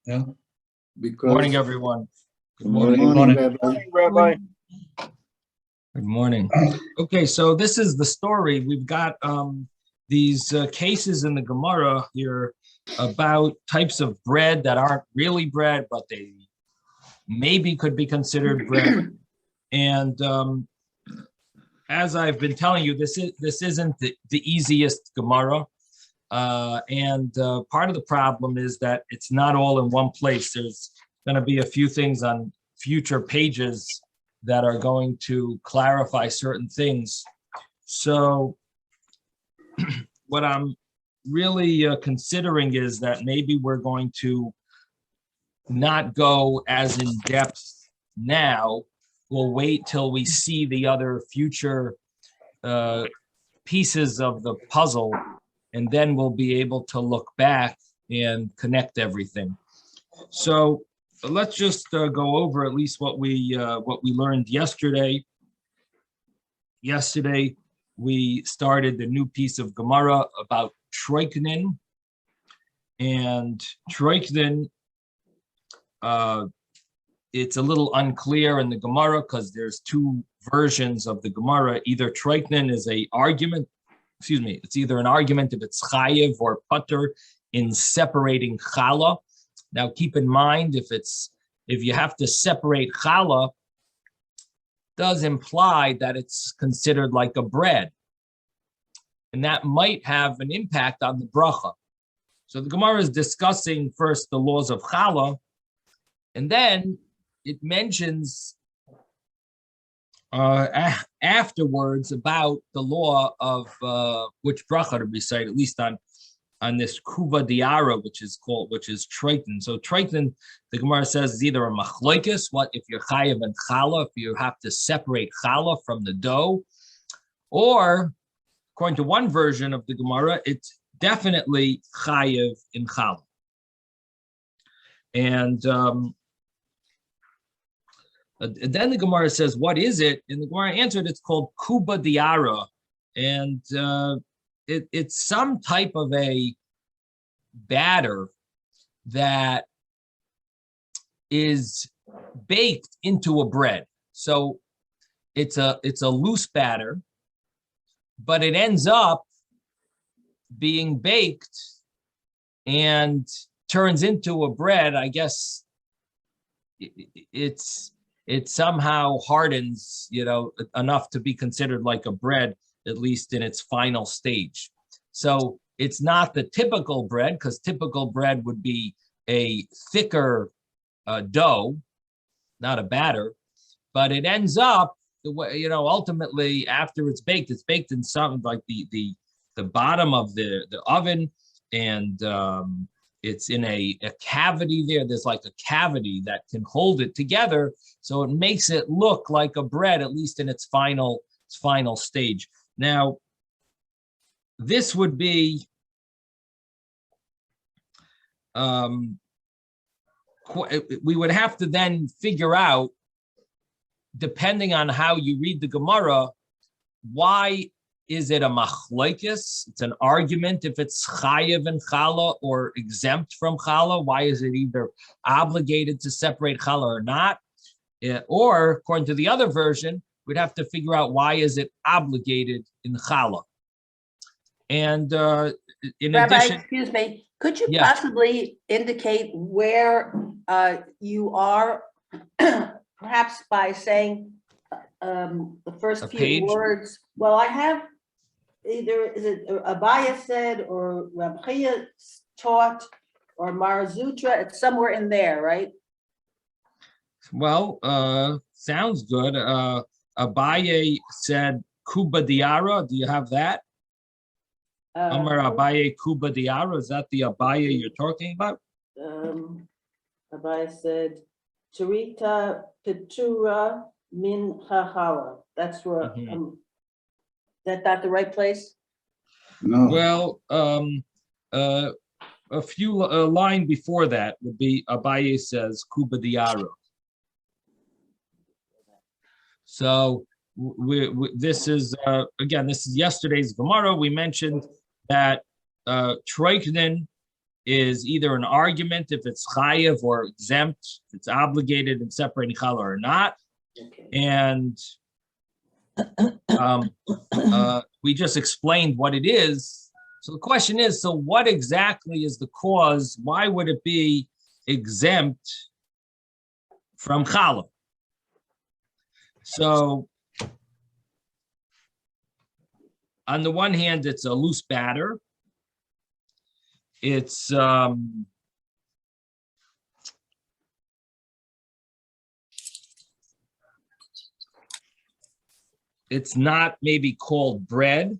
Yeah. Because Morning, everyone. Good morning, Rabbi. Rabbi. Good morning. Okay, so this is the story. We've got these cases in the Gemara here about types of bread that aren't really bread, but they maybe could be considered bread. And as I've been telling you, this isn't the easiest Gemara. And part of the problem is that it's not all in one place. There's going to be a few things on future pages that are going to clarify certain things. So what I'm really considering is that maybe we're going to not go as in depth now. We'll wait till we see the other future pieces of the puzzle, and then we'll be able to look back and connect everything. So let's just go over at least what we learned yesterday. Yesterday, we started the new piece of Gemara about Troiknin. And Troiknin, it's a little unclear in the Gemara because there's two versions of the Gemara. Either Troiknin is a argument, it's either an argument if it's chayev or putter in separating challah. Now, keep in mind, if you have to separate challah, does imply that it's considered like a bread, and that might have an impact on the bracha. So the Gemara is discussing first the laws of challah, and then it mentions afterwards about the law of which bracha to recite, at least on this kuva diara, which is Triton. So Triton, the Gemara says, is either a machloikis, what if you're chayev and challah, if you have to separate challah from the dough, or according to one version of the Gemara, it's definitely chayev in challah. And then the Gemara says, what is it? And the Gemara answered, it's called kuba diara. And it's some type of a batter that is baked into a bread. So it's a loose batter, but it ends up being baked and turns into a bread. I guess it somehow hardens, enough to be considered like a bread, at least in its final stage. So it's not the typical bread, because typical bread would be a thicker dough, not a batter, but it ends up the way, ultimately after it's baked in something like the bottom of the oven, and it's in a cavity there. There's like a cavity that can hold it together, so it makes it look like a bread, at least in its final stage. Now, this would be we would have to then figure out, depending on how you read the Gemara, why is it a machlokes? It's an argument if it's chayev and challah or exempt from challah. Why is it either obligated to separate challah or not? Or according to the other version, we'd have to figure out why is it obligated in challah. And in Rabbi, addition, excuse me, could you Yeah. possibly indicate where you are, perhaps by saying the first A few page? words? Well, I have either, is it Abaya said, or Rabchia taught, or Marazutra? It's somewhere in there, right? well, sounds good. Abaye said Kuba Diara. Do you have that? Omar Abaye Kuba Diara. Is that the Abaye you're talking about? Abaya said, Charita Petura Min Hahala. That's where, Mhm. that not the right place? No. Well, a few line before that would be Abaye says Kuba Diara. So this is again, this is yesterday's Gemara. We mentioned that Troiknin is either an argument if it's chayev or exempt, if it's obligated in separating challah or not. Okay. And we just explained what it is. So the question is, so what exactly is the cause? Why would it be exempt from challah? So on the one hand, it's a loose batter. It's not maybe called bread.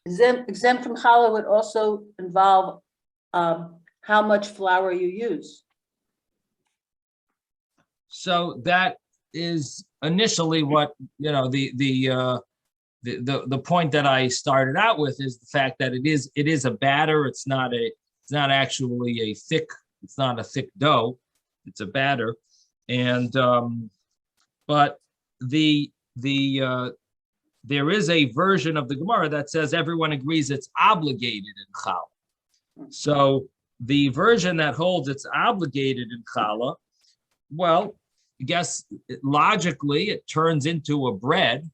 Exempt from challah would also involve how much flour you use. So that is initially what, you know, the point that I started out with is the fact that it is a batter. It's not actually a thick dough. It's a batter. And but there is a version of the Gemara that says everyone agrees it's obligated in challah. So the version that holds it's obligated in challah, well, I guess logically it turns into a bread.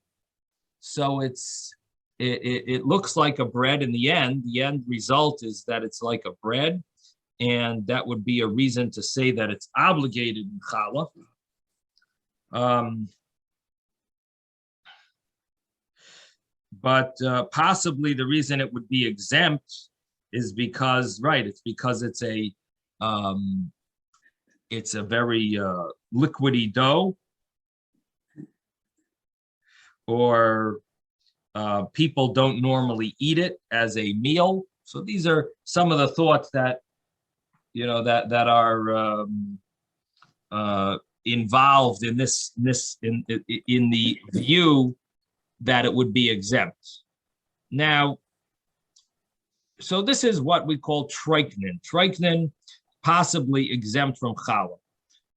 So it looks like a bread in the end. The end result is that it's like a bread, and that would be a reason to say that it's obligated in challah. But possibly the reason it would be exempt is because, right, it's because it's a very liquidy dough, or people don't normally eat it as a meal. So these are some of the thoughts that, you know, that are involved in this in the view that it would be exempt. Now, so this is what we call troiknin. Troiknin, possibly exempt from challah.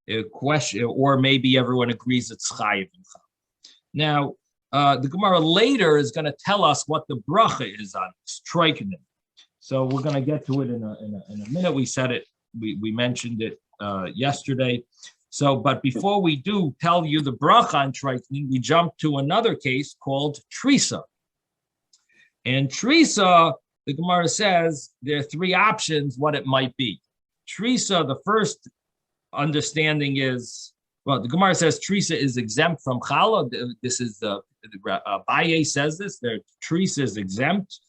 A question, or maybe everyone agrees it's chayiv in challah. Now, the Gemara later is going to tell us what the bracha is on this troiknin. So we're going to get to it in a minute. We said it. We mentioned it yesterday. So, but before we do tell you the bracha on troiknin, we jump to another case called trisa. And trisa, the Gemara says there are three options what it might be. Trisa, the first understanding is, well, the Gemara says trisa is exempt from challah. This is Abaye says this. Trisa is exempt.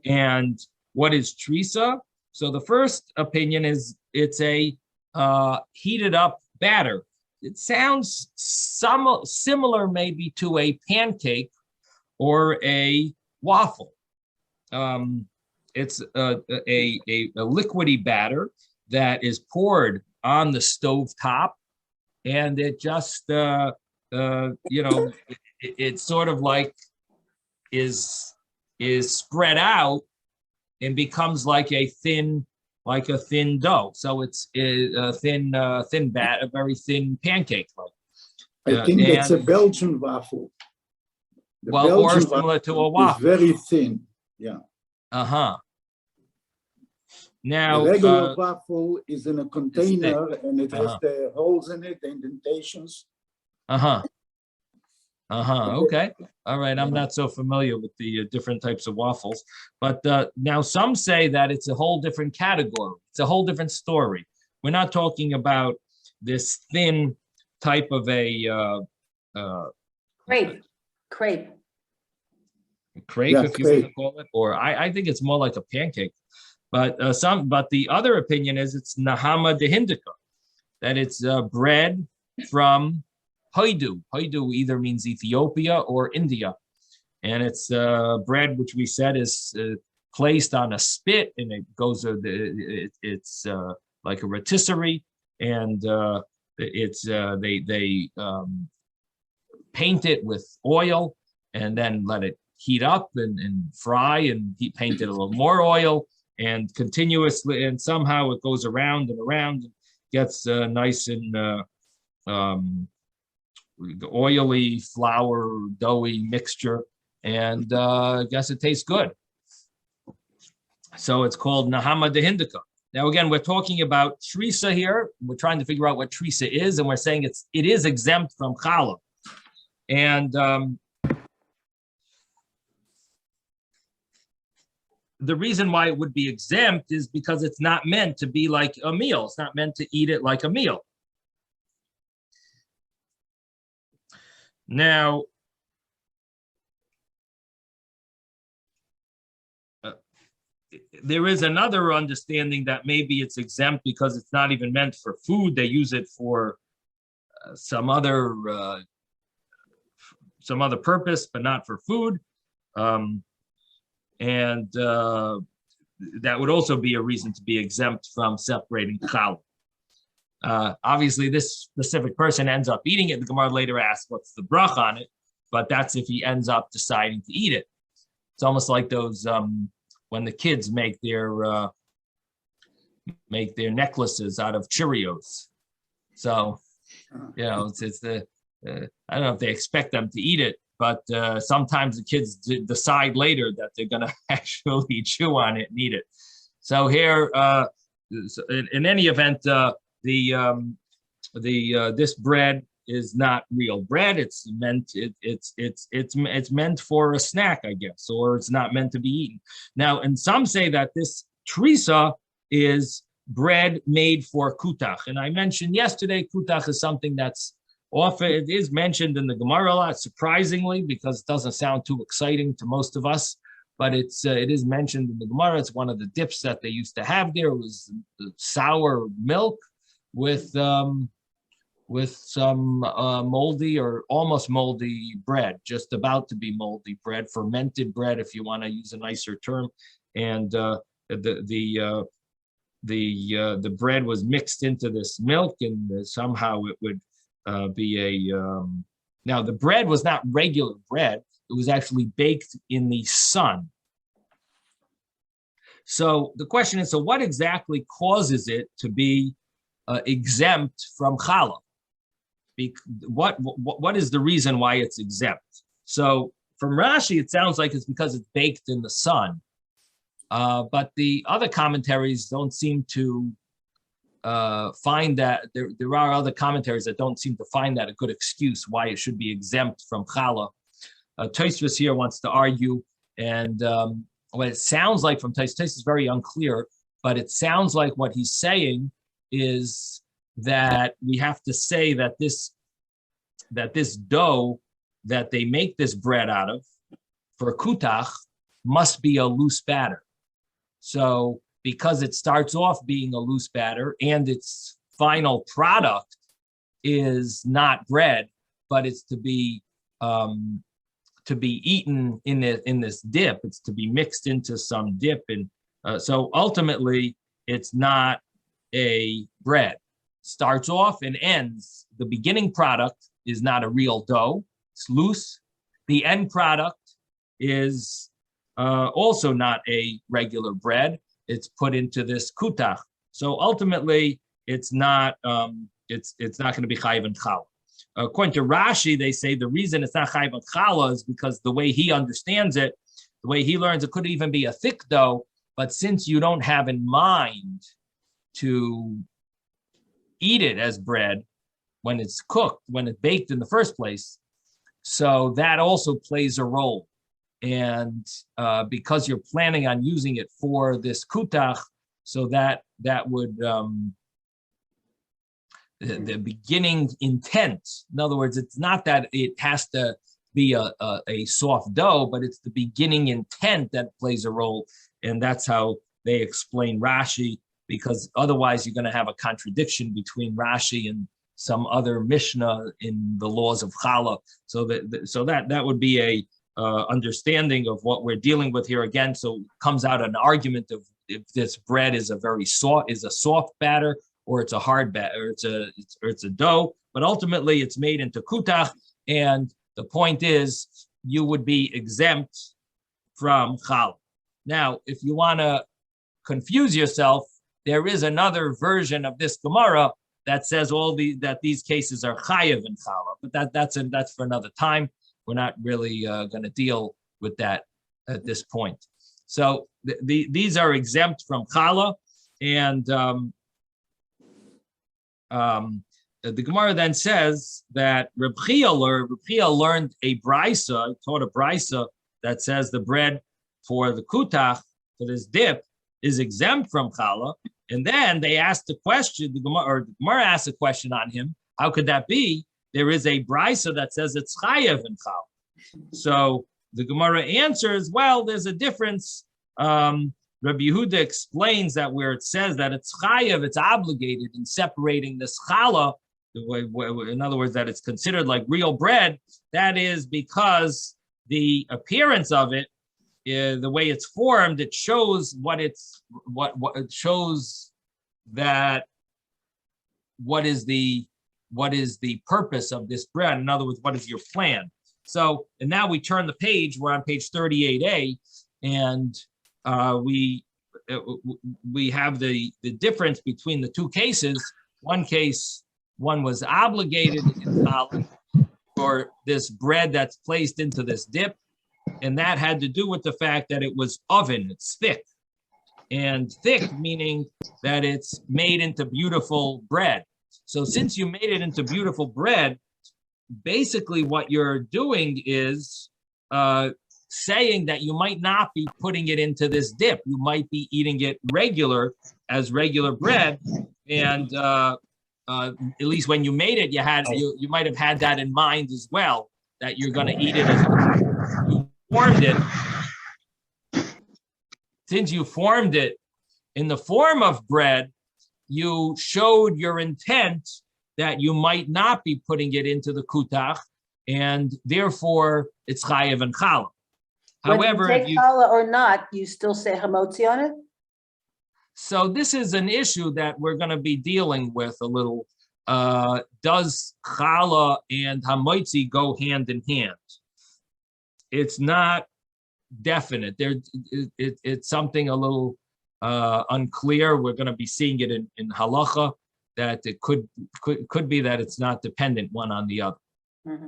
And what is trisa? So the first opinion is it's a heated up batter. It sounds similar maybe to a pancake or a waffle. It's a liquidy batter that is poured on the stove top, and it just you know, it sort of like is spread out and becomes like a thin dough. So it's a thin bat, a very thin pancake. I think that's a Belgian waffle. The Belgian or similar to a waffle. It's very thin. Yeah. Now, the regular waffle is in a container and it has the holes in it, the indentations. Okay. All right. I'm not so familiar with the different types of waffles, but now some say that it's a whole different category. It's a whole different story. We're not talking about this thin type of a Crepe. Crepe, if you want to call it, or I think it's more like a pancake. But the other opinion is it's nahama de hindika, that it's bread from Hoidu. Hoidu either means Ethiopia or India. And it's bread, which we said is placed on a spit, and it goes, it's like a rotisserie, and they paint it with oil and then let it heat up and fry, and paint it a little more oil, and continuously, and somehow it goes around and around, and gets nice and oily, flour, doughy mixture, and I guess it tastes good. So it's called Nahama de Hindika. Now, again, we're talking about Trisa here. We're trying to figure out what Trisa is, and we're saying it is exempt from Challah. And the reason why it would be exempt is because it's not meant to be like a meal. It's not meant to eat it like a meal. Now, there is another understanding that maybe it's exempt because it's not even meant for food. They use it for some other purpose, but not for food. And that would also be a reason to be exempt from separating challah. Obviously, this specific person ends up eating it. The Gemara later asks, what's the bracha on it? But that's if he ends up deciding to eat it. It's almost like those, when the kids make their necklaces out of Cheerios. So, you know, it's the, I don't know if they expect them to eat it, but sometimes the kids decide later that they're going to actually chew on it and eat it. So here, in any event, this bread is not real bread. It's meant it's meant for a snack, I guess, or it's not meant to be eaten. Now, and some say that this trisa is bread made for kutach. And I mentioned yesterday, kutach is something that's often, it is mentioned in the Gemara a lot, surprisingly, because it doesn't sound too exciting to most of us, but it is mentioned in the Gemara. It's one of the dips that they used to have there. It was sour milk with some moldy or almost moldy bread, just about to be moldy bread, fermented bread, if you want to use a nicer term. And the bread was mixed into this milk, and somehow it would be now the bread was not regular bread. It was actually baked in the sun. So the question is, so what exactly causes it to be exempt from challah? What is the reason why it's exempt? So from Rashi, it sounds like it's because it's baked in the sun. But the other commentaries don't seem to find that, there are other commentaries that don't seem to find that a good excuse why it should be exempt from challah. Tosfos here wants to argue, and what it sounds like from Tosfos is very unclear, but it sounds like what he's saying is that we have to say that this dough that they make this bread out of for kutach must be a loose batter. So because it starts off being a loose batter and its final product is not bread, but it's to be eaten in this dip. It's to be mixed into some dip, and so ultimately it's not a bread. Starts off and ends. The beginning product is not a real dough. It's loose. The end product is also not a regular bread. It's put into this kutach. So ultimately, it's not going to be chayiv and challah. According to Rashi, they say the reason it's not chayiv and challah is because the way he understands it, the way he learns, it could even be a thick dough. But since you don't have in mind to eat it as bread when it's cooked, when it's baked in the first place, so that also plays a role. And because you're planning on using it for this kutach, so that would the beginning intent. In other words, it's not that it has to be a soft dough, but it's the beginning intent that plays a role, and that's how they explain Rashi. Because otherwise, you're going to have a contradiction between Rashi and some other Mishnah in the laws of challah. So that would be a understanding of what we're dealing with here again. So it comes out an argument of if this bread is a soft batter, or it's a hard batter, or it's a dough. But ultimately, it's made into kutach, and the point is you would be exempt from challah. Now, if you want to confuse yourself, there is another version of this Gemara that says that these cases are chayiv and challah, but that's for another time. We're not really going to deal with that at this point. So these are exempt from challah, and the Gemara then says that Reb Chia learned a brisa, taught a brisa that says the bread for the kutach, for this dip, is exempt from challah. And then they asked the question, the Gemara asked a question on him. How could that be? There is a brisa that says it's chayev in challah. So the Gemara answers, well, there's a difference. Rabbi Yehuda explains that where it says that it's chayev, it's obligated in separating this challah, in other words, that it's considered like real bread. That is because the appearance of it, the way it's formed, it shows what it shows that what is the purpose of this bread. In other words, what is your plan? So, and now we turn the page. We're on page 38a, and we have the difference between the two cases. One case, one was obligated in challah for this bread that's placed into this dip, and that had to do with the fact that it was oven, it's thick. And thick meaning that it's made into beautiful bread. So since you made it into beautiful bread, basically what you're doing is saying that you might not be putting it into this dip. You might be eating it as regular bread. And at least when you made it, you might have had that in mind as well, that you're going to eat it as you formed it. Since you formed it in the form of bread, you showed your intent that you might not be putting it into the kutach, and therefore it's chayev and challah. However, if you take challah or not, you still say hamotzi on it? So this is an issue that we're going to be dealing with a little. Does challah and hamotzi go hand in hand? It's not definite. It's something a little unclear. We're going to be seeing it in halacha, that it could be that it's not dependent one on the other. Mm-hmm.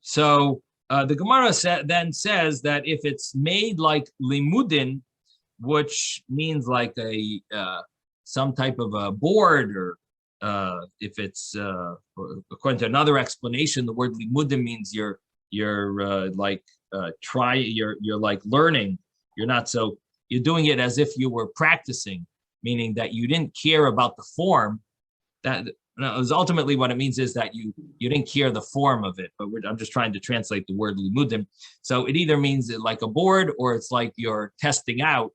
So the Gemara then says that if it's made like limudin, which means like a some type of a board, or if it's according to another explanation, the word limudin means you're like you're like learning. You're doing it as if you were practicing, meaning that you didn't care about the form. That is ultimately what it means, is that you didn't care the form of it. But I'm just trying to translate the word limudim. So it either means it like a board, or it's like you're testing out.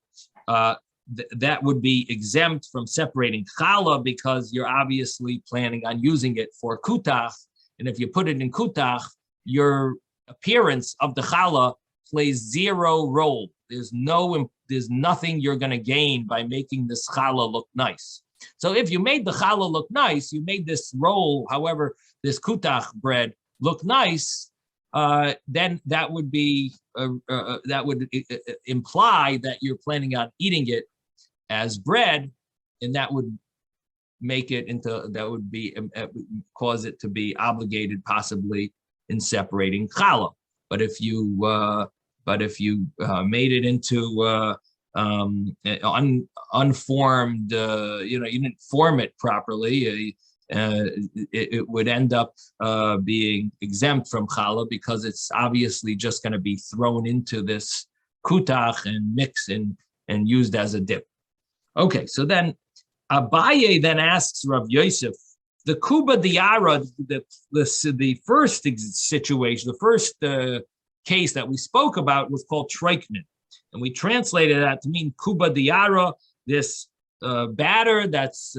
That would be exempt from separating challah, because you're obviously planning on using it for kutach. And if you put it in kutach, your appearance of the challah plays zero role. There's nothing you're going to gain by making this challah look nice. So if you made the challah look nice, you made this roll, however, this kutach bread look nice, then that would be that would imply that you're planning on eating it as bread, and that would make it into, that would be cause it to be obligated possibly in separating challah. But if you made it into unformed, you didn't form it properly, it would end up being exempt from challah, because it's obviously just going to be thrown into this kutach and mixed and used as a dip. Okay, so then Abaye then asks Rav Yosef, the kuba diara, the first situation, the first case that we spoke about was called treiknin, and we translated that to mean kuba diara, this batter that's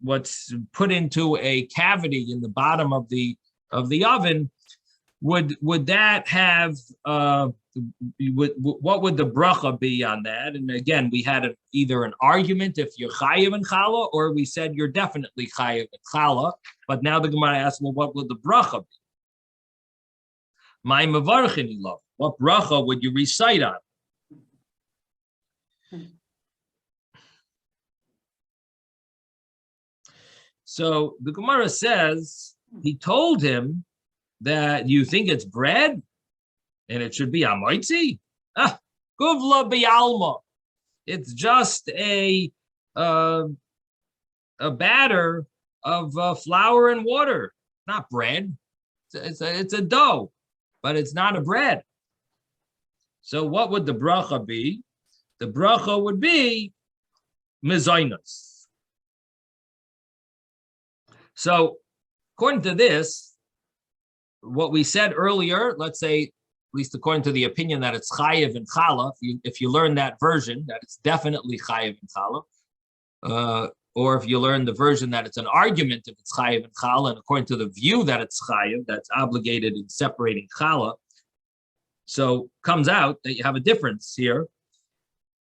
what's put into a cavity in the bottom of the oven. Would that have what would the bracha be on that? And again, we had either an argument if you're chayev and challah, or we said you're definitely chayev and challah. But now the Gemara asks, well, what would the bracha be? My mevarchin love. What bracha would you recite on? So the Gemara says he told him that you think it's bread. and it should be amoitzi. Ah, guvla bialma. It's just a batter of flour and water, not bread. It's a dough, but it's not a bread. So what would the bracha be? The bracha would be mezainos. So according to this, what we said earlier, let's say, at least according to the opinion that it's chayiv and challah, if you learn that version, that it's definitely chayiv and challah, or if you learn the version that it's an argument if it's chayiv and challah, and according to the view that it's chayiv, that's obligated in separating challah, so comes out that you have a difference here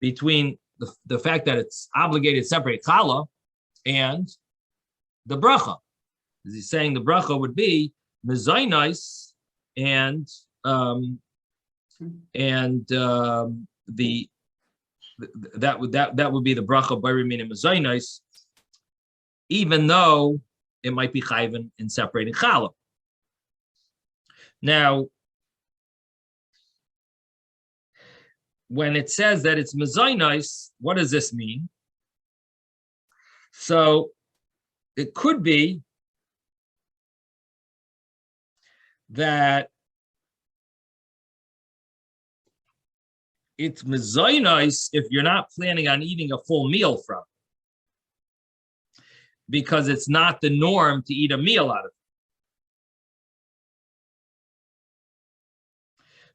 between the fact that it's obligated to separate challah and the bracha. He's saying the bracha would be mezainos and that would be the bracha by remaining mezainos, even though it might be chayven in separating challah. Now, when it says that it's mezainos, what does this mean? So it could be that it's mezainos if you're not planning on eating a full meal from it, because it's not the norm to eat a meal out of it.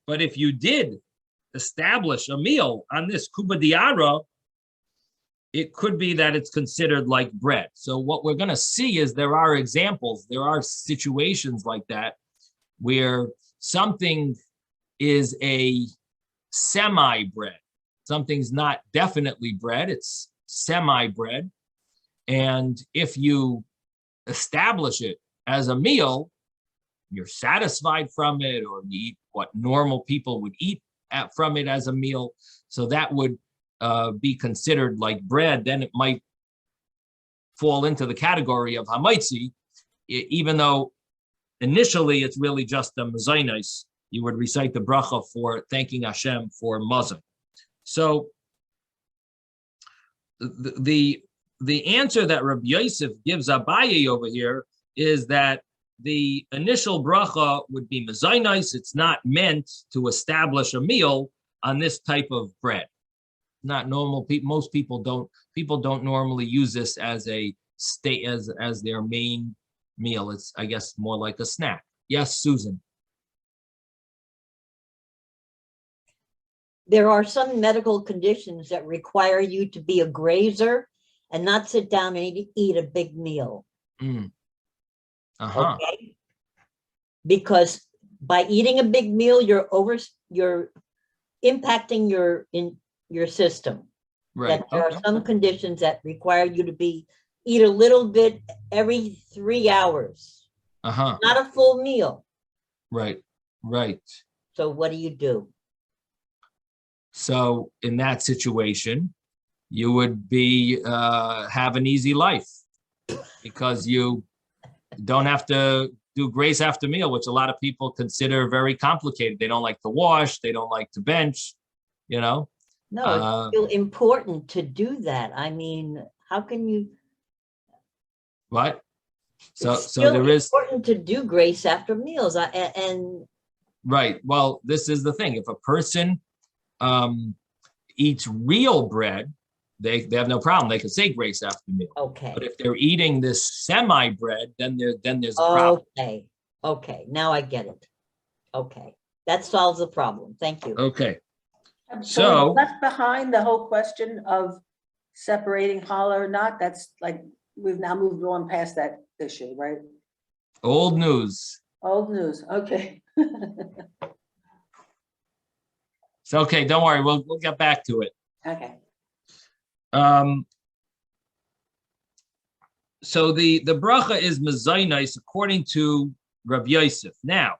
But if you did establish a meal on this kuba diara, it could be that it's considered like bread. So what we're going to see is there are examples, there are situations like that where something is a semi-bread. Something's not definitely bread, it's semi-bread. And if you establish it as a meal, you're satisfied from it, or you eat what normal people would eat from it as a meal, so that would be considered like bread, then it might fall into the category of hamaitzi, even though initially it's really just a mezainos. You would recite the bracha for thanking Hashem for mazon. So the answer that Rabbi Yosef gives Abaye over here is that the initial bracha would be mezainos. It's not meant to establish a meal on this type of bread. Not normal. Most people don't normally use this as a state as their main meal. It's, I guess, more like a snack. Yes, Susan. There are some medical conditions that require you to be a grazer and not sit down and eat a big meal. Okay? Because by eating a big meal, you're impacting your system. Right. That there are some conditions that require you to eat a little bit every 3 hours. Not a full meal. Right. Right. So what do? So in that situation, you would be have an easy life because you don't have to do grace after meal, which a lot of people consider very complicated. They don't like to wash, they don't like to bench, you know. No, it's still important to do that. I mean, how can you? What? So there is important to do grace after meals. And right. Well, this is the thing. If a person eats real bread, they have no problem. They can say grace after meal. Okay. But if they're eating this semi bread, then there's a problem. Okay. Now I get it. Okay. That solves the problem. Thank you. Okay. So left behind the whole question of separating challah or not, that's like, we've now moved on past that issue, right? Old news. Old news, okay. It's okay, don't worry, we'll get back to it. Okay. So the bracha is mezainos according to Rabbi Yosef. Now,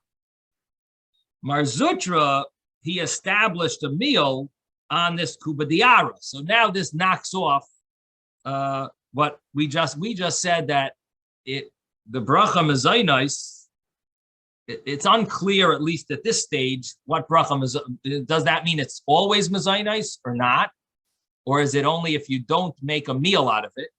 Mar Zutra, he established a meal on this kuba diara. So now this knocks off what we just said, that the bracha mezainos it's unclear, at least at this stage, what bracha does that mean? It's always mezainis or not, or is it only if you don't make a meal out of it?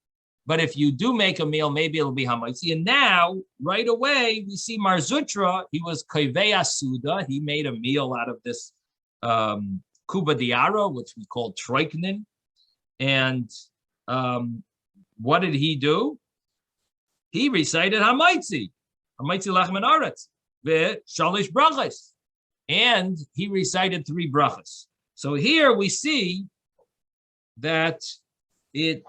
But if you do make a meal, maybe it'll be hamaitzi. And now, right away, we see Mar Zutra. He was kavei suda. He made a meal out of this kuba diara, which we call troiknin. And what did he do? He recited hamaitzi lachem aretz ve'shalish brachos, and he recited 3 brachos. So here we see that it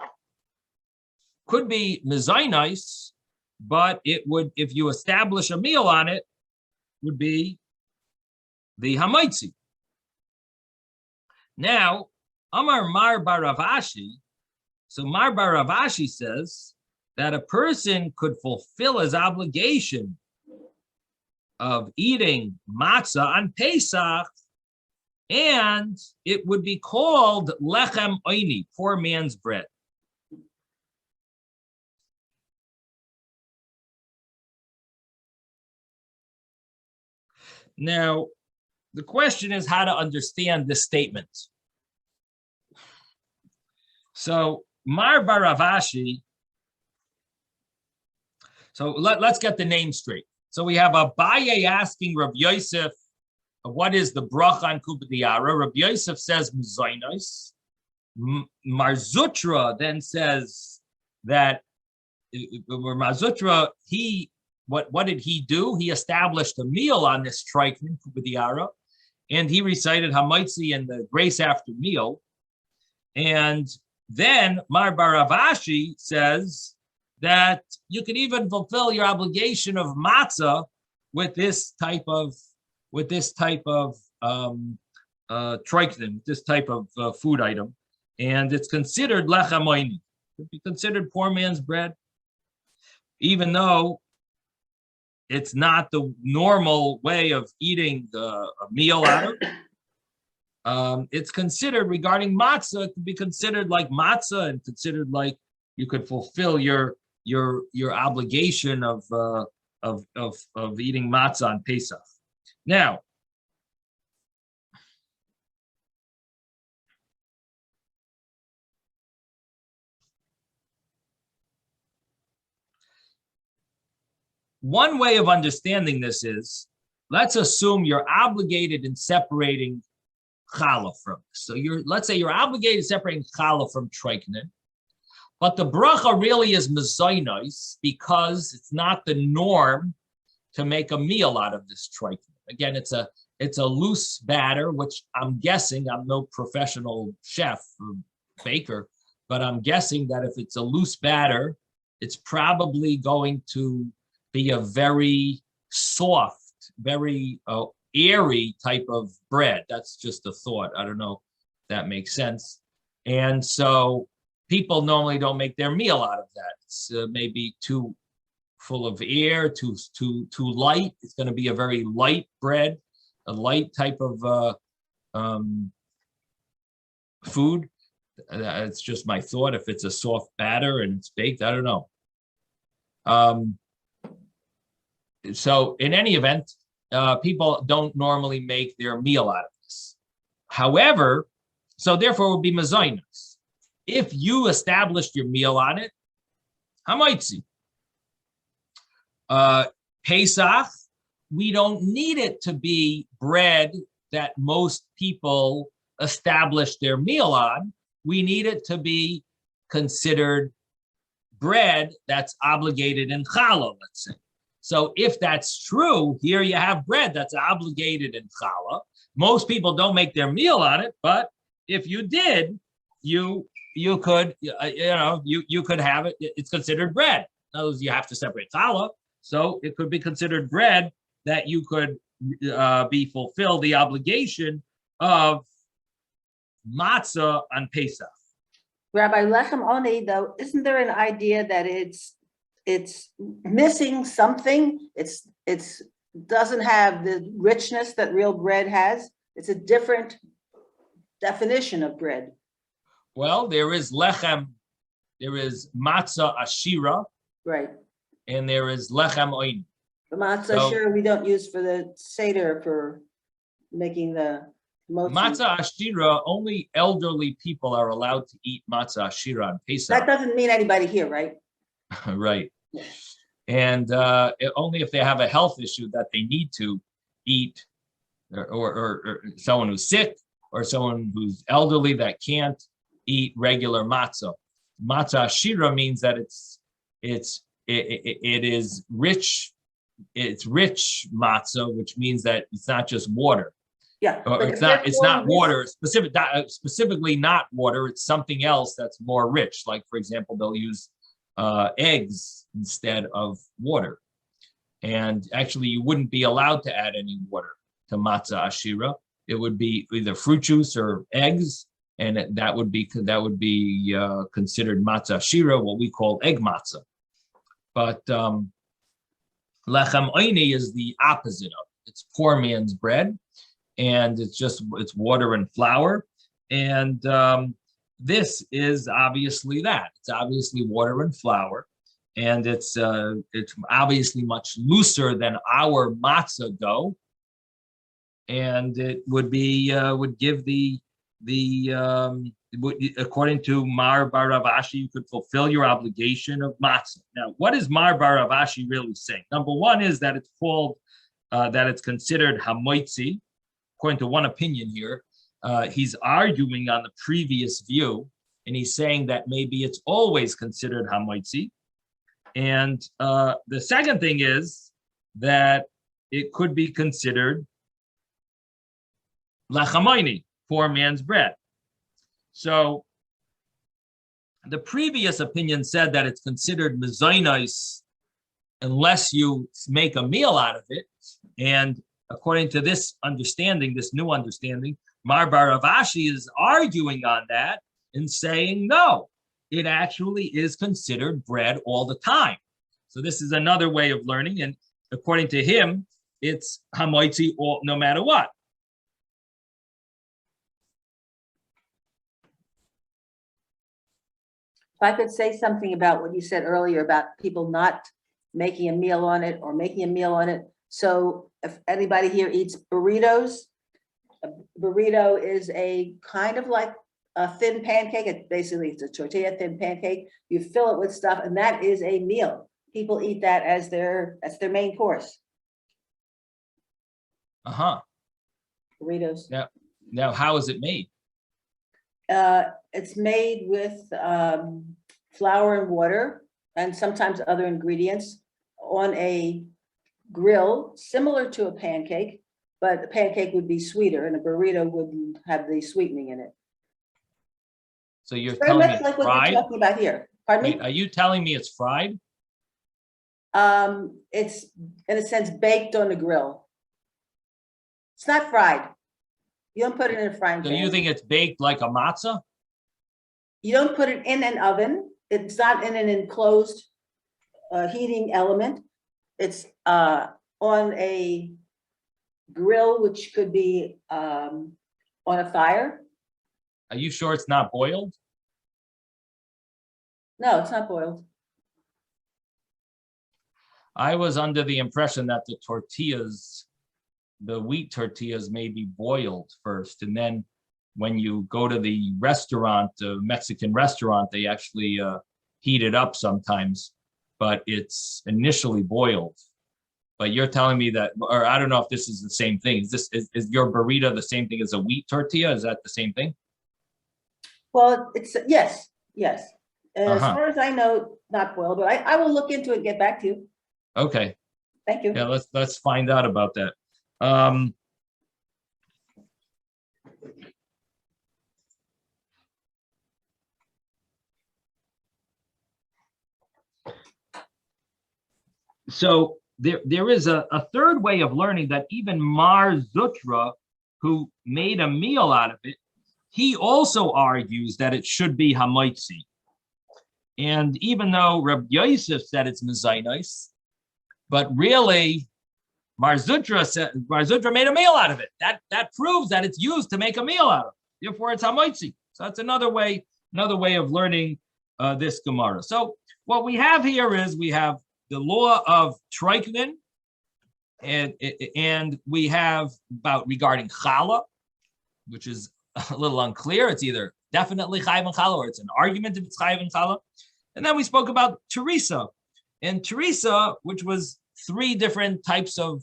could be mezainis, but it would, if you establish a meal on it, would be the hamaitzi. Now, Omar Marbaravashi, so Marbaravashi says that a person could fulfill his obligation of eating matzah on Pesach, and it would be called lechem oini, poor man's bread. Now, the question is how to understand this statement. So, Marbaravashi, so let's get the name straight. So we have Abaye asking Rabbi Yosef, what is the bracha on Kuba Diara? Rabbi Yosef says mezainos. Mar Zutra then says that Mar Zutra, what did he do? He established a meal on this trikman, Kuba Diara, and he recited hamaitzi and the grace after meal. And then Marbaravashi says that you can even fulfill your obligation of matzah with this type of trikman, this type of food item, and it's considered lechem oini. It could be considered poor man's bread, even though it's not the normal way of eating a meal out of. It's considered, regarding matzah, it could be considered like matzah, and considered like you could fulfill your obligation of eating matzah on Pesach. Now, one way of understanding this is, let's assume you're obligated in separating challah from this. So let's say you're obligated separating challah from triknin, but the bracha really is mezainos because it's not the norm to make a meal out of this triknin. Again, it's a loose batter, which I'm guessing, I'm no professional chef or baker, but I'm guessing that if it's a loose batter, it's probably going to be a very soft, very airy type of bread. That's just a thought. I don't know if that makes sense. And so people normally don't make their meal out of that. It's maybe too full of air, too light. It's going to be a very light bread, a light type of food. It's just my thought. If it's a soft batter and it's baked, I don't know. So in any event, people don't normally make their meal out of this. However, so therefore it would be mezainos. If you established your meal on it, hamaitzi. Pesach, we don't need it to be bread that most people establish their meal on. We need it to be considered bread that's obligated in challah, let's say. So if that's true, here you have bread that's obligated in challah. Most people don't make their meal on it, but if you did, you could you could have it. It's considered bread. In other words, you have to separate challah, so it could be considered bread that you could fulfill the obligation of matzah on Pesach. Rabbi, lechem oni, though, isn't there an idea that it's missing something? It's doesn't have the richness that real bread has. It's a different definition of bread. Well, there is lechem, there is matzah ashira, right, and there is lechem oin. The matzah, So- sure, we don't use for the Seder for making the mochi. Matzah ashira, only elderly people are allowed to eat matzah ashira on Pesach. That doesn't mean anybody here, right? Right. And only if they have a health issue that they need to eat, or someone who's sick, or someone who's elderly that can't eat regular matzah. Matzah ashira means that it is rich. It's rich matzah, which means that it's not just water. Yeah. Or but it's if they're not full of water, specifically not water. It's something else that's more rich. Like, for example, they'll use eggs instead of water. And actually, you wouldn't be allowed to add any water to matzah ashira. It would be either fruit juice or eggs, and that would be considered matzah ashira, what we call egg matzah. But lechem oini is the opposite of it. It's poor man's bread, and it's water and flour. And this is obviously that. It's obviously water and flour, and it's obviously much looser than our matzah dough. And it would give according to Mar Marbaravashi, you could fulfill your obligation of matzah. Now, what is Mar Marbaravashi really saying? Number one is that it's called, that it's considered hamoitzi. According to one opinion here, he's arguing on the previous view, and he's saying that maybe it's always considered hamoitzi. And the second thing is that it could be considered lachamoini, poor man's bread. So the previous opinion said that it's considered mezainos unless you make a meal out of it. And according to this understanding, this new understanding, Marbaravashi is arguing on that and saying, no, it actually is considered bread all the time. So this is another way of learning. And according to him, it's hamoitzi no matter what. If I could say something about what you said earlier about people not making a meal on it or making a meal on it. So if anybody here eats burritos, a burrito is a kind of like a thin pancake. It's a tortilla thin pancake. You fill it with stuff, and that is a meal. People eat that as their main course. Burritos. Now, how is it made? It's made with flour and water and sometimes other ingredients on a grill, similar to a pancake, but the pancake would be sweeter and a burrito wouldn't have the sweetening in it. So you're Very telling me much like it's what fried? you're talking about here. Pardon Wait, me? are you telling me it's fried? It's in a sense baked on the grill. It's not fried. You don't put it in a frying So pan. you think it's baked like a matzah? You don't put it in an oven. It's not in an enclosed heating element. It's on a grill, which could be on a fire. Are you sure it's not boiled? No, it's not boiled. I was under the impression that the tortillas, the wheat tortillas, may be boiled first, and then when you go to the restaurant, the Mexican restaurant, they actually heat it up sometimes, but it's initially boiled. But you're telling me that, or I don't know if this is the same thing. Is your burrito the same thing as a wheat tortilla? Is that the same thing? Well, it's, yes. As Uh-huh. far as I know, not boiled, but I will look into it and get back to you. Okay. Thank you. Yeah, let's find out about that. So there is a third way of learning that even Mar Zutra, who made a meal out of it, he also argues that it should be hamoitzi. And even though Reb Yosef said it's mezainos, but really Mar Zutra made a meal out of it. That proves that it's used to make a meal out of it. Therefore, it's hamoitzi. So that's another way of learning this Gemara. So what we have here is we have the law of Trikman, and we have about regarding challah, which is a little unclear. It's either definitely chayiv and challah, or it's an argument if it's chayiv and challah. And then we spoke about Teresa, and Teresa, which was three different types of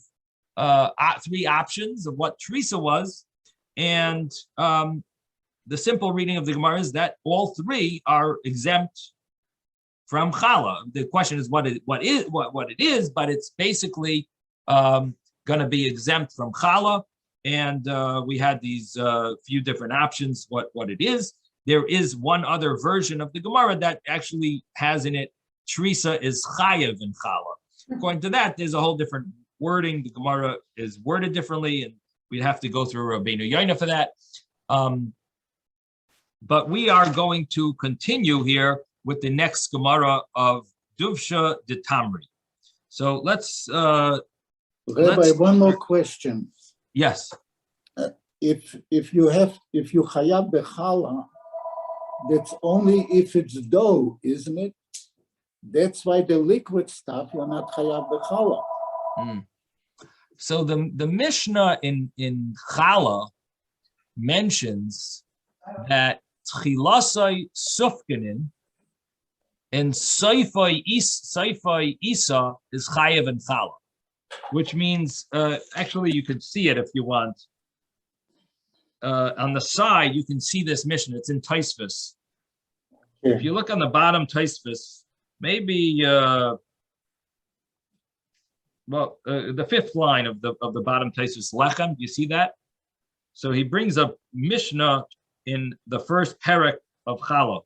three options of what Teresa was, and the simple reading of the Gemara is that all three are exempt from challah. The question is what it is, but it's basically going to be exempt from challah. And we had these few different options what it is. There is one other version of the Gemara that actually has in it Teresa is chayev in challah. According to that, there's a whole different wording. The Gemara is worded differently, and we'd have to go through Rabbeinu Yoina for that. But we are going to continue here with the next Gemara of Duvsha de Tamri. So let's Rabbi, one more question. Yes. If you chayav bechallah, that's only if it's dough, isn't it? That's why the liquid stuff you're not chayav bechallah. So the Mishnah in challah mentions that tchilasai sufkanin and saifai isa is chayev and challah, which means actually you could see it if you want. On the side, you can see this Mishnah. It's in Taisvis. Yeah. If you look on the bottom Taisvis, maybe the fifth line of the bottom Taisvis, lechem. Do you see that? So he brings up Mishnah in the first parak of challah.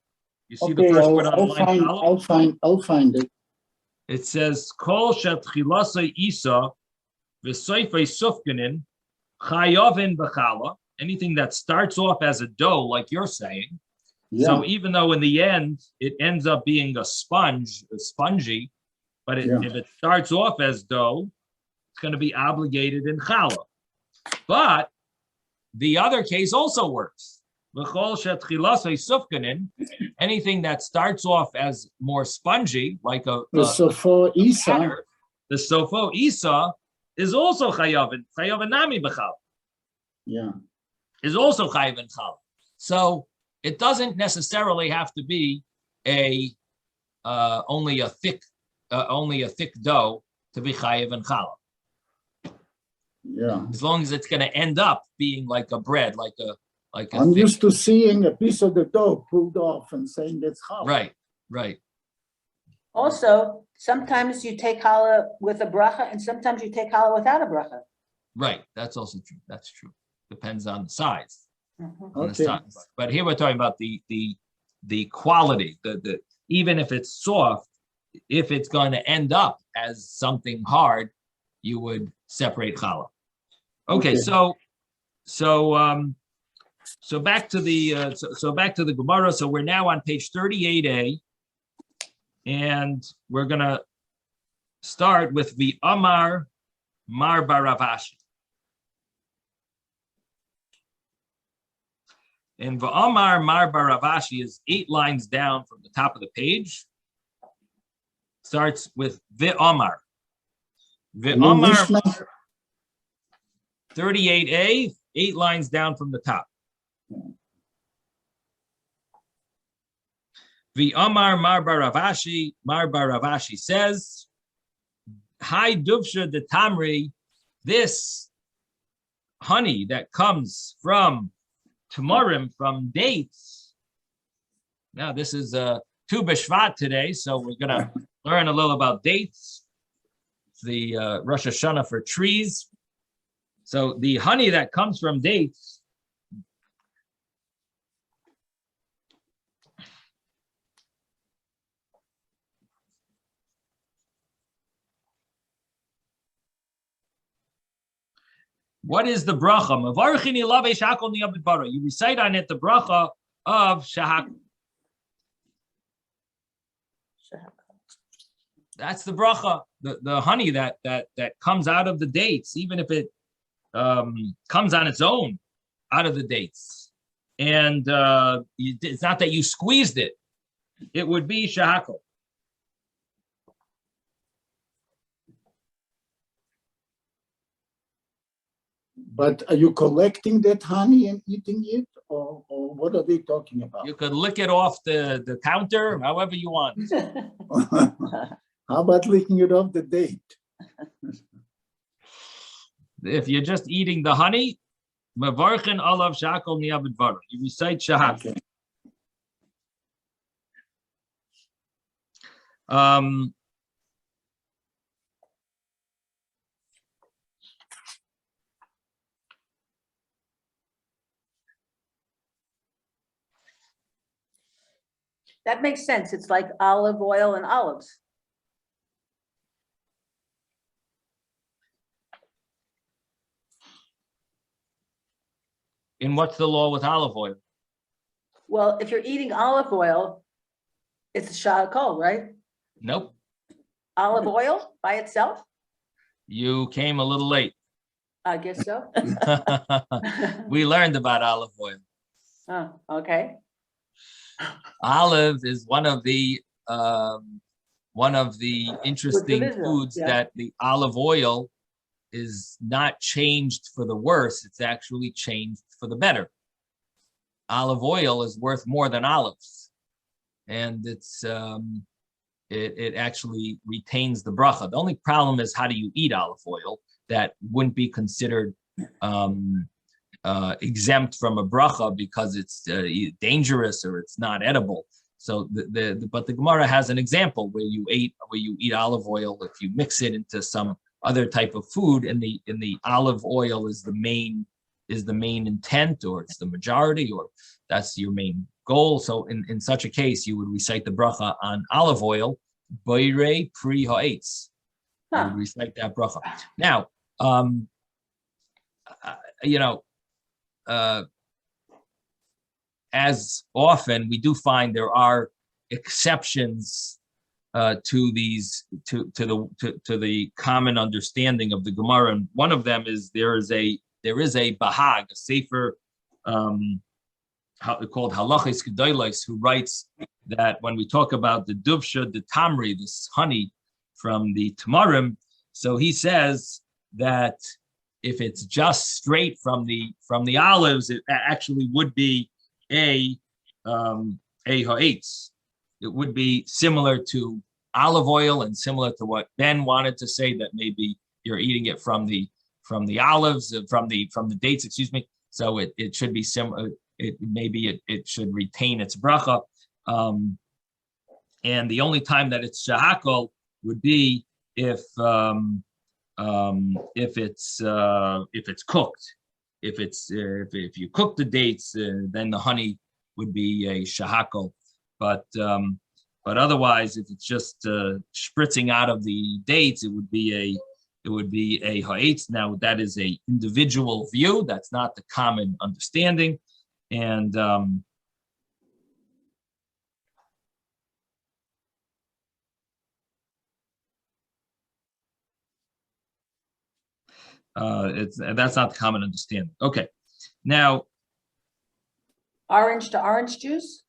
You see the first word on line challah? I'll find it. It says kol shetchilasei isa v'soifei sufkanin chayovin b'challah. Anything that starts off as a dough, like you're saying. Yeah. So even though in the end it ends up being spongy, but if it starts off as dough, it's going to be obligated in challah. But the other case also works. Anything that starts off as more spongy, like the sofo isa, the sofo isa is also chayav nami b'chal. Yeah, is also chayav and challah. So it doesn't necessarily have to be only a thick dough to be chayav and challah. Yeah, as long as it's going to end up being like a bread, like a. I'm used to seeing a piece of the dough pulled off and saying that's challah. Right. Also, sometimes you take challah with a bracha, and sometimes you take challah without a bracha. Right. That's also true. That's true. Depends on the size. Mm-hmm. On the size. But here we're talking about the quality. The even if it's soft, if it's going to end up as something hard, you would separate challah. Okay. So back to the back to the Gemara. So we're now on page 38a, and we're gonna start with the Omar Marbaravashi. And the Omar Marbaravashi is 8 lines down from the top of the page. Starts with the Omar. The Omar 38a, 8 lines down from the top. The Omar Marbaravashi says, Hi Duvsha de Tamri, this honey that comes from Tamarim, from dates. Now this is Tu B'Shvat today, so we're gonna learn a little about dates. It's the Rosh Hashanah for trees. So the honey that comes from dates what is the bracha? You recite on it the bracha of shahak. That's the bracha, the honey that comes out of the dates, even if it comes on its own out of the dates. And it's not that you squeezed it. It would be shahakol. But are you collecting that honey and eating it, or what are they talking about? You could lick it off the counter, however you want. How about licking it off the date? If you're just eating the honey, mevarchen alav shakol niyavidvara. You recite shahak. Okay. That makes sense. It's like olive oil and olives. And what's the law with olive oil? Well, if you're eating olive oil, it's a shahakol, right? Nope. Olive oil by itself? You came a little late. I guess so. We learned about olive oil. Oh, okay. Olive is one of the interesting foods yeah. that the olive oil is not changed for the worse. It's actually changed for the better. Olive oil is worth more than olives, and it actually retains the bracha. The only problem is, how do you eat olive oil that wouldn't be considered exempt from a bracha because it's dangerous or it's not edible. So but the Gemara has an example where you eat olive oil if you mix it into some other type of food, and the olive oil is the main intent, or it's the majority, or that's your main goal. So in such a case, you would recite the bracha on olive oil, boirei pri ha'etz. You would recite that bracha. Now, as often we do find there are exceptions to the common understanding of the Gemara, and one of them is there is a Bahag, a sefer called Halachis Gedolos, who writes that when we talk about the duvsha, the tamri, this honey from the tamarim, so he says that if it's just straight from the olives, it actually would be a ha'etz. It would be similar to olive oil and similar to what Ben wanted to say, that maybe you're eating it from the olives, from the dates, excuse me. So it should be similar. It should retain its bracha. And the only time that it's shahakol would be if it's cooked. If you cook the dates, then the honey would be a shahakol. But otherwise, if it's just spritzing out of the dates, it would be a ha'etz. Now that is a individual view. That's not the common understanding, and that's not the common understanding. Okay, now Orange to orange juice?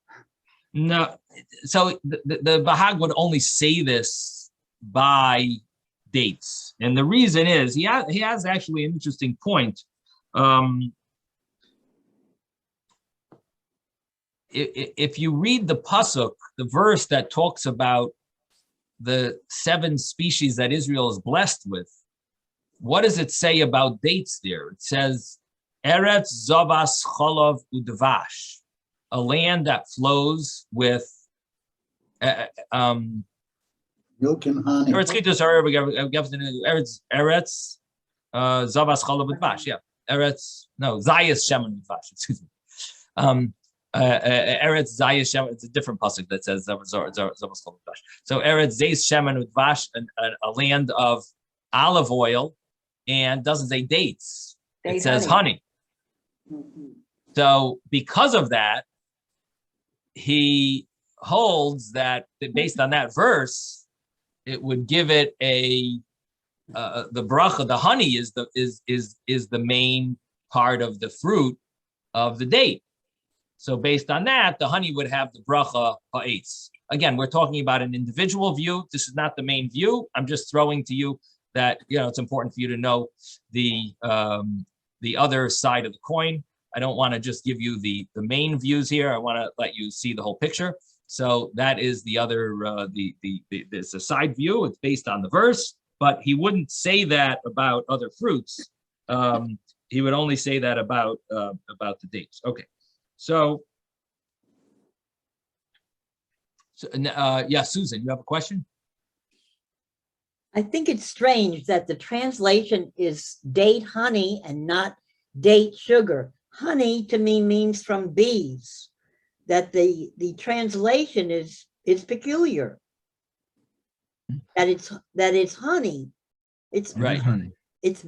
no. So the Bahag would only say this by dates, and the reason is he has actually an interesting point. If you read the pasuk, the verse that talks about the 7 species that Israel is blessed with, what does it say about dates there? It says, Eretz Zobas Cholov Udvash, a land that flows with Milk and honey. Eretz Zobas Cholov Udvash. Yeah, Zayas Shemen Udvash. Excuse me. Eretz Zayas Shemen. It's a different pasuk that says Zobas Cholov Udvash. So Eretz Zayas Shemen Udvash, a land of olive oil, and doesn't say dates. It says honey. Mm-hmm. So because of that, he holds that based on that verse, it would give it the bracha. The honey is the main part of the fruit of the date. So based on that, the honey would have the bracha ha'etz. Again, we're talking about an individual view. This is not the main view. I'm just throwing to you that it's important for you to know the the other side of the coin. I don't want to just give you the main views here. I want to let you see the whole picture. So that is the other, it's a side view. It's based on the verse, but he wouldn't say that about other fruits. He would only say that about the dates. Okay, so yeah, Susan, you have a question? I think it's strange that the translation is date honey and not date sugar. Honey to me means from bees. That the translation is peculiar. That it's honey. It's right. Honey. It's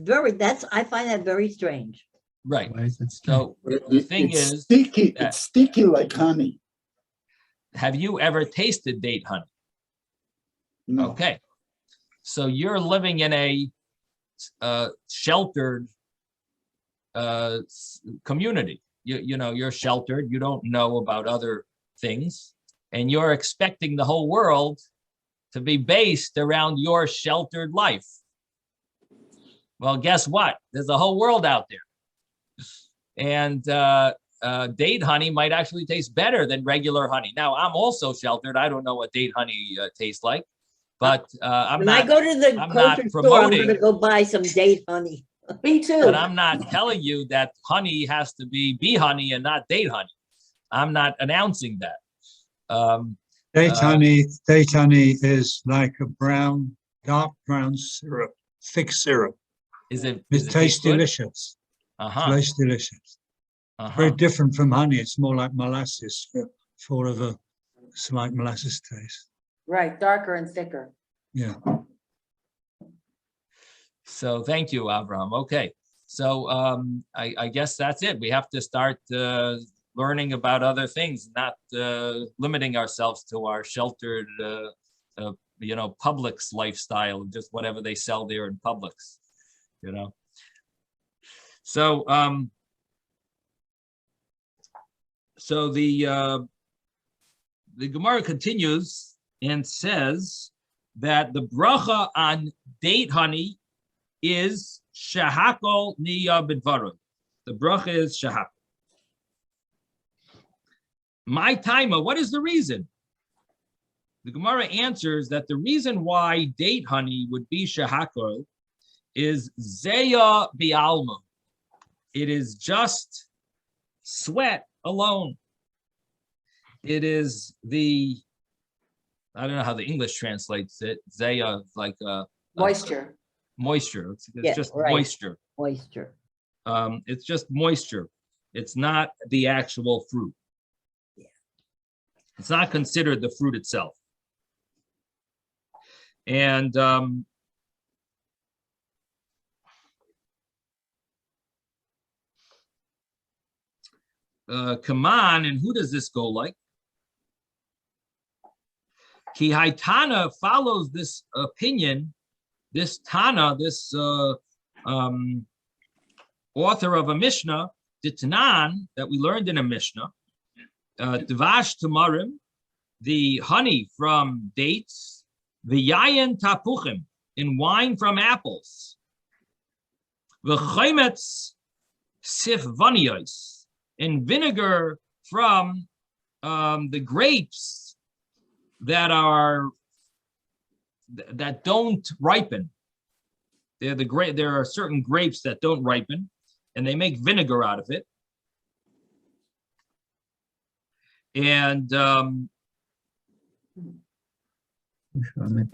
I find that very strange. Right. Why is that strange? So the thing It's is, sticky. that- It's sticky like honey. have you ever tasted date honey? No. Okay. So you're living in a sheltered community. You know, you're sheltered. You don't know about other things, and you're expecting the whole world to be based around your sheltered life. Well, guess what? There's a whole world out there, and date honey might actually taste better than regular honey. Now, I'm also sheltered. I don't know what date honey tastes like, but When I go to the I'm not kosher store, I'm promoting- gonna go buy some date honey. Me too. But I'm not telling you that honey has to be bee honey and not date honey. I'm not announcing that. Date honey is like a dark brown syrup, thick syrup. Is it? It tastes good? delicious. Uh-huh. Tastes delicious. Very different from honey. It's more like molasses, sort of a slight molasses taste. Right, darker and thicker. Yeah. So thank you, Abraham. Okay. So I guess that's it. We have to start learning about other things, not limiting ourselves to our sheltered, Publix lifestyle, just whatever they sell there in Publix, you know. So so the Gemara continues and says that the bracha on date honey is shahakol niya bidvarim. The bracha is shahakol. My timer, what is the reason? The Gemara answers that the reason why date honey would be shahakol is zeya bi'alma. It is just sweat alone. It is I don't know how the English translates it. Zeya, like Moisture. moisture. It's Yeah, just right. moisture. Moisture. It's just moisture. It's not the actual fruit. Yeah. It's not considered the fruit itself. And come on, and who does this go like? Ki Haitana follows this opinion, this Tana, this author of a Mishnah, Ditnan, that we learned in a Mishnah, Dvash Tamarim, the honey from dates, the Yayin Tapuchim, in wine from apples, the Chaimetz Sifvanios, in vinegar from the grapes that don't ripen. There are certain grapes that don't ripen, and they make vinegar out of it. And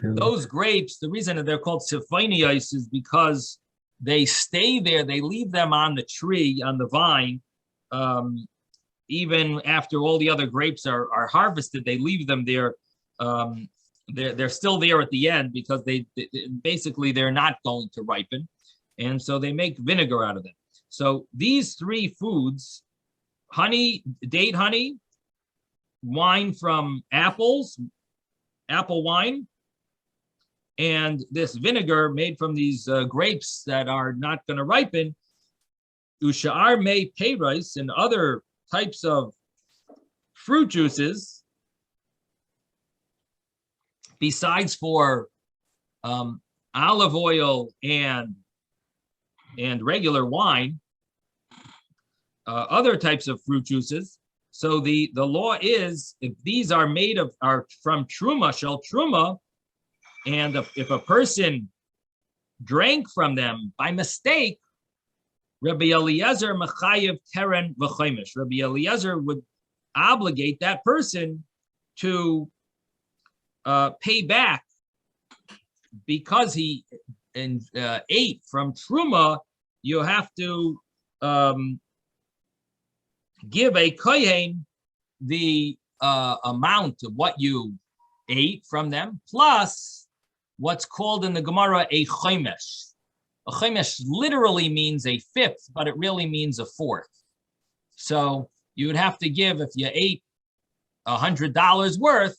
those grapes, the reason that they're called sifanios is because they stay there. They leave them on the tree, on the vine, even after all the other grapes are harvested. They leave them there. They're still there at the end because basically they're not going to ripen, and so they make vinegar out of them. So these three foods: honey, date honey, wine from apples, apple wine, and this vinegar made from these grapes that are not going to ripen, usha'ar me peiros, and other types of fruit juices, besides for olive oil and regular wine, other types of fruit juices. So the law is, if these are from Truma, shel Truma, and if a person drank from them by mistake, Rabbi Eliezer mechayev keren v'chomesh. Rabbi Eliezer would obligate that person to pay back because he ate from Truma. You have to give a kohen the amount of what you ate from them, plus what's called in the Gemara a chomesh. A chomesh literally means a fifth, but it really means a fourth. So you would have to give, if you ate $100 worth,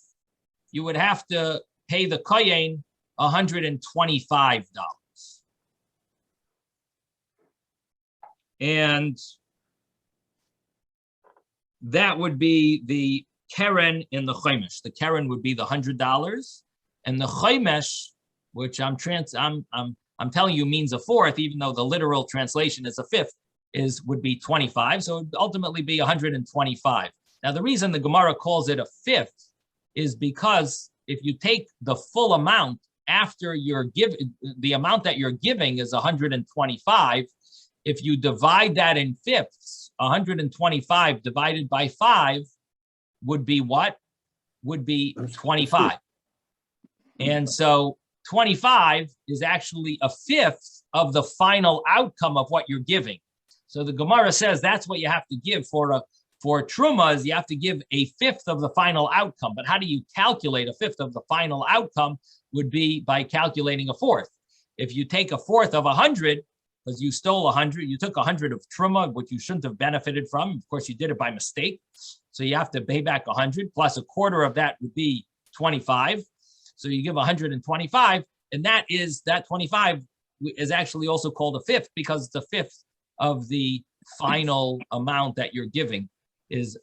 you would have to pay the kohen $125. And that would be the keren in the chomesh. The keren would be the $100, and the chomesh, which I'm telling you means a fourth, even though the literal translation is a fifth, would be 25. So it would ultimately be 125. Now, the reason the Gemara calls it a fifth is because if you take the full amount after the amount that you're giving is 125. If you divide that in fifths, 125 divided by 5 would be what? Would be 25. And so 25 is actually a fifth of the final outcome of what you're giving. So the Gemara says that's what you have to give for Truma, is you have to give a fifth of the final outcome. But how do you calculate a fifth of the final outcome? Would be by calculating a fourth. If you take a fourth of 100, because you stole 100, you took 100 of Truma, which you shouldn't have benefited from. Of course, you did it by mistake. So you have to pay back 100, plus a quarter of that would be 25. So you give 125, and that 25 is actually also called a fifth, because it's a fifth of the final amount that you're giving. Is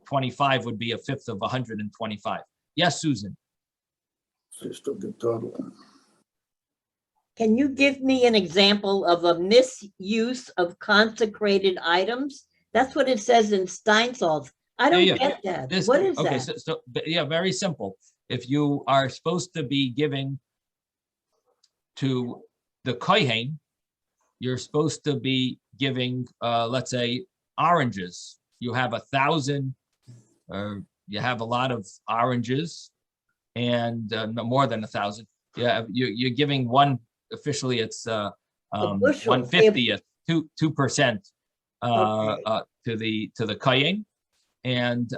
25 would be a fifth of 125. Yes, Susan. Fifth of the total. Can you give me an example of a misuse of consecrated items? That's what it says in Steinsaltz. I don't get that. What is that? So yeah, very simple. If you are supposed to be giving to the kohen, you're supposed to be giving, let's say, oranges. You have 1,000, you have a lot of oranges, and more than 1,000. Yeah, you're giving one. Officially, it's 150, 2% to the kohen, and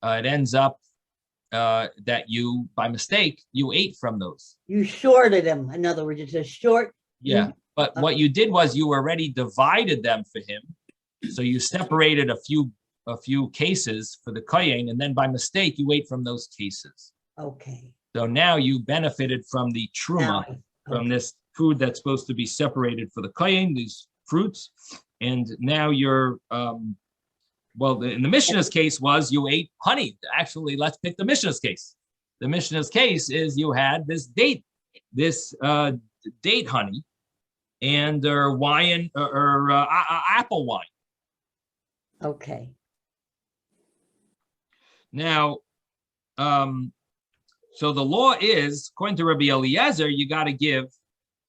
it ends up that you, by mistake, you ate from those. You shorted them. In other words, it's a short. Yeah, but what you did was you already divided them for him, so you separated a few cases for the kohen, and then by mistake you ate from those cases. Okay. So now you benefited from the truma, from this food that's supposed to be separated for the kohen, these fruits, and now you're well, in the Mishnah's case was you ate honey. Actually, let's pick the Mishnah's case. The Mishnah's case is you had this date honey, and wine or apple wine. Okay. Now, so the law is, according to Rabbi Eliezer, you got to give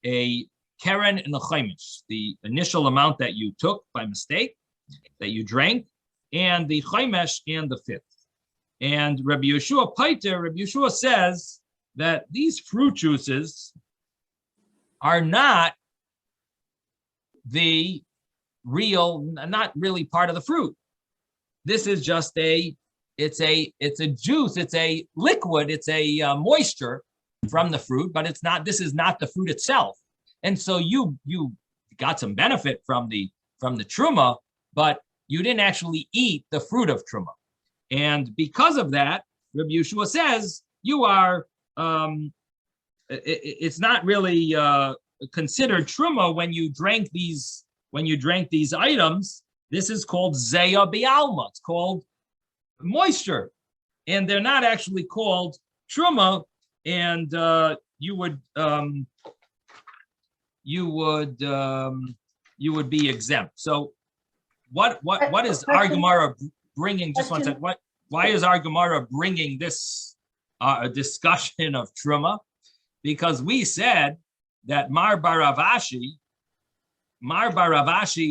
a keren and a chomesh, the initial amount that you took by mistake, that you drank, and the chomesh and the fifth. And Rabbi Yeshua Paiter, Rabbi Yeshua says that these fruit juices are not the real, not really part of the fruit. This is just it's a juice, it's a liquid, it's a moisture from the fruit, but it's not, this is not the fruit itself. And so you got some benefit from the truma, but you didn't actually eat the fruit of truma. And because of that, Rabbi Yeshua says you are, it's not really considered truma when you drank these items. This is called zeya bialma. It's called moisture, and they're not actually called truma. And you would be exempt. So what is our Gemara bringing? Just one second. Why is our Gemara bringing this discussion of Truma? Because we said that Marbaravashi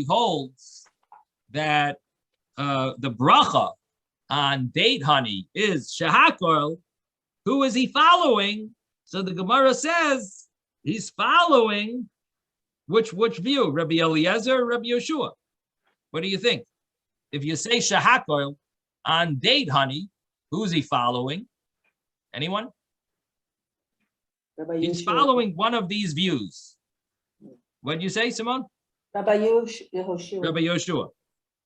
holds that the bracha on date honey is shehakol. Who is he following? So the Gemara says he's following which view? Rabbi Eliezer or Rabbi Yeshua? What do you think? If you say shehakol on date honey, who's he following? Anyone? He's following one of these views. What did you say, Simone? Rabbi Yehoshua. Rabbi Yeshua.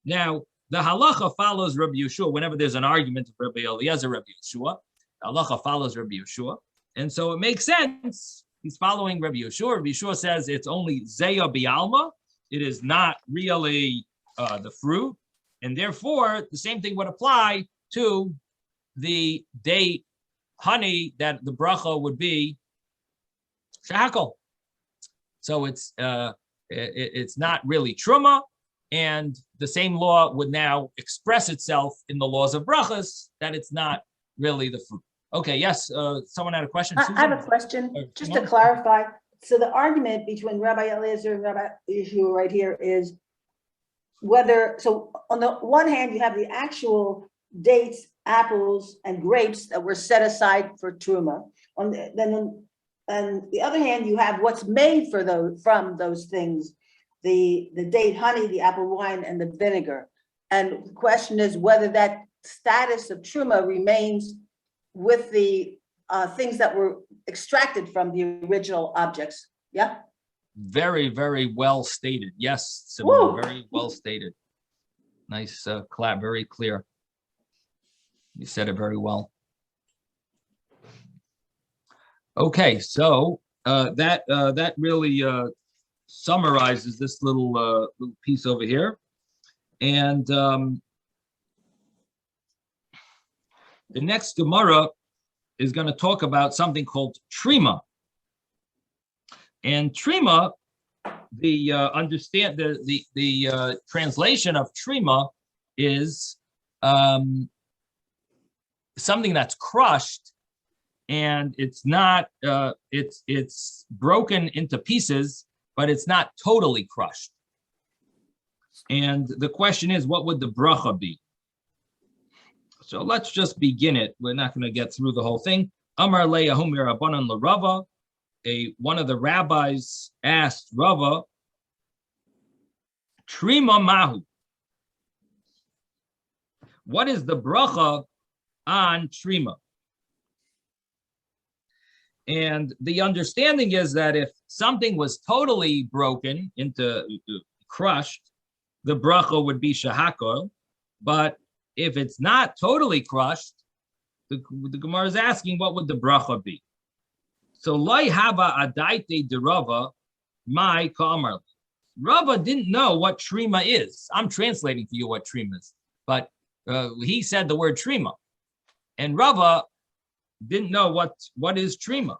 Now, the halacha follows Rabbi Yeshua whenever there's an argument of Rabbi Eliezer, Rabbi Yeshua. The halacha follows Rabbi Yeshua. And so it makes sense. He's following Rabbi Yeshua. Rabbi Yeshua says it's only zeya bialma. It is not really the fruit. And therefore, the same thing would apply to the date honey that the bracha would be shehakol. So it's not really truma, and the same law would now express itself in the laws of brachas that it's not really the fruit. Okay, yes, someone had a question. I have a question, just to clarify. So the argument between Rabbi Eliezer and Rabbi Yeshua right here is whether, so on the one hand, you have the actual dates, apples, and grapes that were set aside for truma. On the other hand, you have what's made from those things, the date honey, the apple wine, and the vinegar. And the question is whether that status of truma remains with the things that were extracted from the original objects. Yeah. Very, very well stated. Yes, Simone, very well stated. Nice clap, very clear. You said it very well. Okay, so that really summarizes this little piece over here, and the next Gemara is going to talk about something called Trima. And Trima, the translation of Trima is something that's crushed, and it's not it's broken into pieces, but it's not totally crushed. And the question is, what would the bracha be? So let's just begin it. We're not going to get through the whole thing. Amar le'ahum Rabbanan l'Rava. One of the rabbis asked Rava, Trima mahu. What is the bracha on Trima? And the understanding is that if something was totally broken into crushed, the bracha would be shehakol. But if it's not totally crushed, the Gemara is asking, what would the bracha be? So Loi hava adaite de Rava, my kamar. Rava didn't know what Trima is. I'm translating for you what Trima is, but he said the word Trima, and Rava didn't know what is Trima.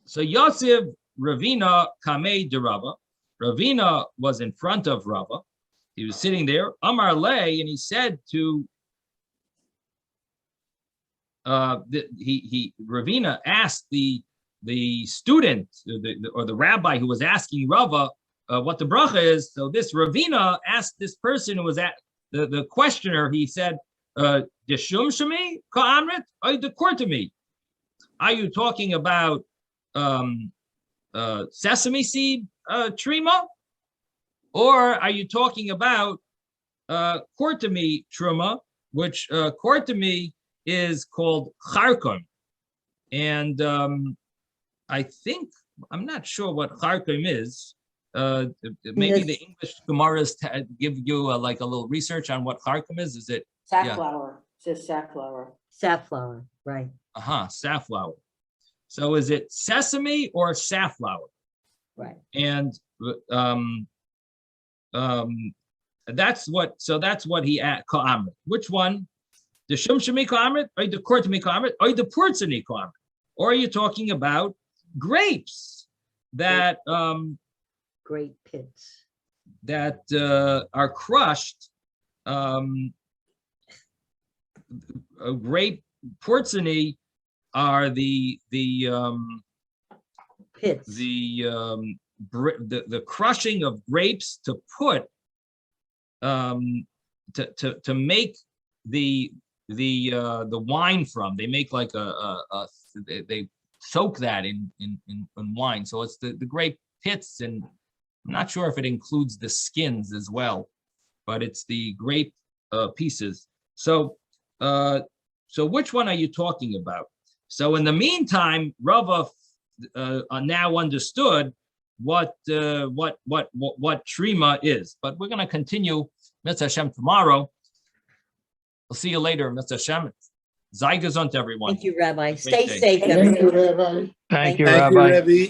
So Yosef Ravina Kamei de Rava. Ravina was in front of Rava. He was sitting there, Amar Lei, and he said to Ravina asked the student or the rabbi who was asking Rava what the bracha is. So this Ravina asked this person who was at the questioner. He said, "Deshum shemi ka'amrit or dekortami? Are you talking about sesame seed trima, or are you talking about kortami truma, which kortami is called charkom?" And I think, I'm not sure what charkom is. Maybe the English Gemaras give you like a little research on what charkom is. Is it safflower? Yeah. It says safflower. Safflower, right. Safflower. So is it sesame or safflower? Right. And that's what he at ka'amrit. Which one? The shumshami ka'amrit, or the kortami ka'amrit, or the purtzani ka'amrit? Or are you talking about grapes that grape pits? that are crushed. Grape porcini are the Pits. the crushing of grapes to put to make the wine from. They make like they soak that in wine. So it's the grape pits, and I'm not sure if it includes the skins as well, but it's the grape pieces. So which one are you talking about? So in the meantime, Rava now understood what Trima is, but we're going to continue Mitzvah Hashem tomorrow. We'll see you later, Mitzvah Hashem. Zai gesund, everyone. Thank you, Rabbi. Great Stay day. safe, Thank everyone. you, Rabbi. Thank you, Thank Rabbi. you, Rabbi.